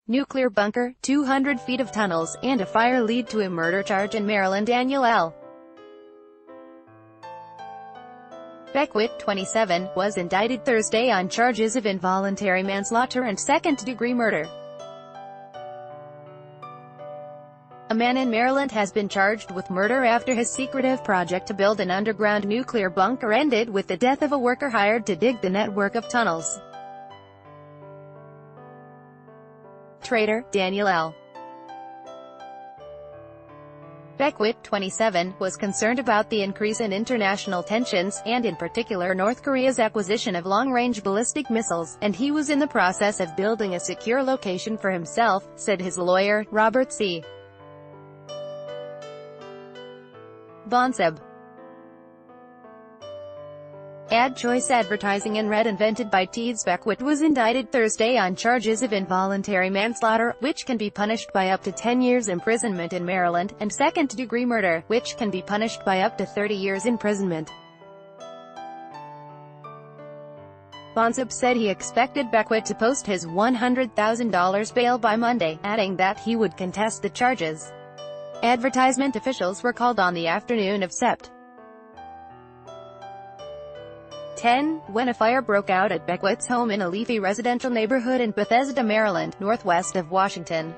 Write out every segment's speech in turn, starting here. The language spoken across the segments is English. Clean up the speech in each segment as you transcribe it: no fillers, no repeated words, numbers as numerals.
Nuclear bunker, 200 feet of tunnels, and a fire lead to a murder charge in Maryland. Daniel L. Beckwith, 27, was indicted Thursday on charges of involuntary manslaughter and second-degree murder. A man in Maryland has been charged with murder after his secretive project to build an underground nuclear bunker ended with the death of a worker hired to dig the network of tunnels. Traitor, Daniel L. Beckwith, 27, was concerned about the increase in international tensions, and in particular North Korea's acquisition of long-range ballistic missiles, and he was in the process of building a secure location for himself, said his lawyer, Robert C. Bonseb. Ad choice advertising in red invented by Teeds. Beckwith was indicted Thursday on charges of involuntary manslaughter, which can be punished by up to 10 years imprisonment in Maryland, and second-degree murder, which can be punished by up to 30 years imprisonment. Bonseb said he expected Beckwith to post his $100,000 bail by Monday, adding that he would contest the charges. Advertisement officials were called on the afternoon of Sept. 10, when a fire broke out at Beckwith's home in a leafy residential neighborhood in Bethesda, Maryland, northwest of Washington.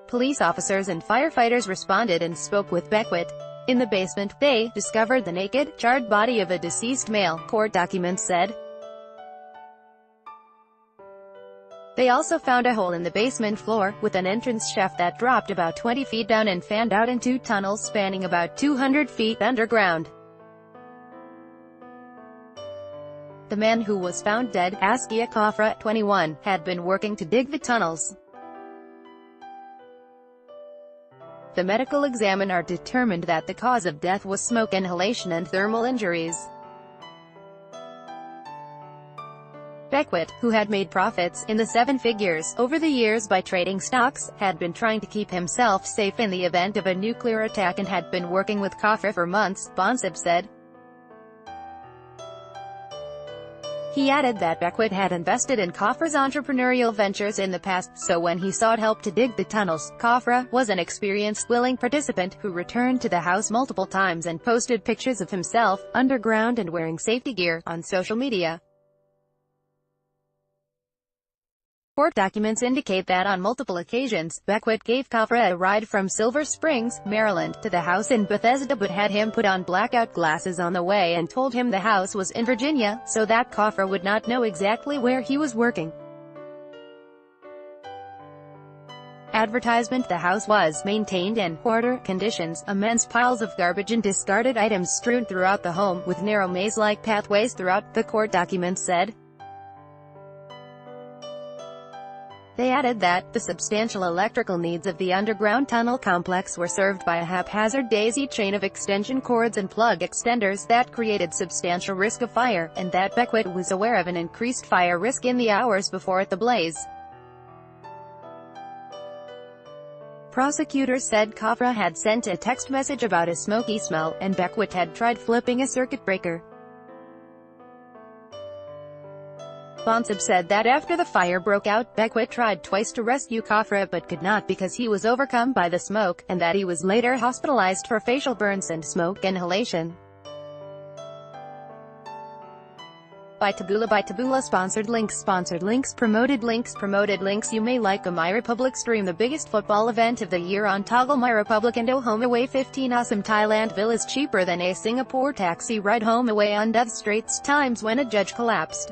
Police officers and firefighters responded and spoke with Beckwith. In the basement, they discovered the naked, charred body of a deceased male, court documents said. They also found a hole in the basement floor, with an entrance shaft that dropped about 20 feet down and fanned out into tunnels spanning about 200 feet underground. The man who was found dead, Askia Khafra, 21, had been working to dig the tunnels. The medical examiner determined that the cause of death was smoke inhalation and thermal injuries. Beckwith, who had made profits in the seven figures over the years by trading stocks, had been trying to keep himself safe in the event of a nuclear attack and had been working with Khafra for months, Bonseb said. He added that Beckwith had invested in Khafra's entrepreneurial ventures in the past, so when he sought help to dig the tunnels, Khafra was an experienced, willing participant who returned to the house multiple times and posted pictures of himself, underground and wearing safety gear, on social media. Court documents indicate that on multiple occasions, Beckwith gave Khafra a ride from Silver Springs, Maryland, to the house in Bethesda but had him put on blackout glasses on the way and told him the house was in Virginia, so that Khafra would not know exactly where he was working. Advertisement. The house was maintained in hoarder conditions, immense piles of garbage and discarded items strewn throughout the home, with narrow maze-like pathways throughout, the court documents said. They added that the substantial electrical needs of the underground tunnel complex were served by a haphazard daisy chain of extension cords and plug extenders that created substantial risk of fire, and that Beckwith was aware of an increased fire risk in the hours before the blaze. Prosecutors said Khafra had sent a text message about a smoky smell, and Beckwith had tried flipping a circuit breaker. Bonseb said that after the fire broke out, Beckwith tried twice to rescue Khafra but could not because he was overcome by the smoke, and that he was later hospitalized for facial burns and smoke inhalation. By Taboola sponsored links promoted links. You may like a MyRepublic stream the biggest football event of the year on Toggle MyRepublic and home away 15 awesome Thailand villas cheaper than a Singapore taxi ride home away on Death Straits Times when a judge collapsed.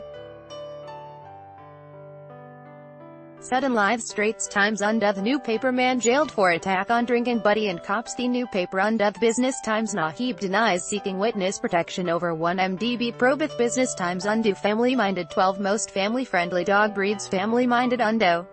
Sudden live Straits Times undoth newspaper man jailed for attack on drinking buddy and cops. The newspaper undoth Business Times Nahib denies seeking witness protection over 1MDB probeth Business Times undo family-minded 12 most family-friendly dog breeds family-minded undo.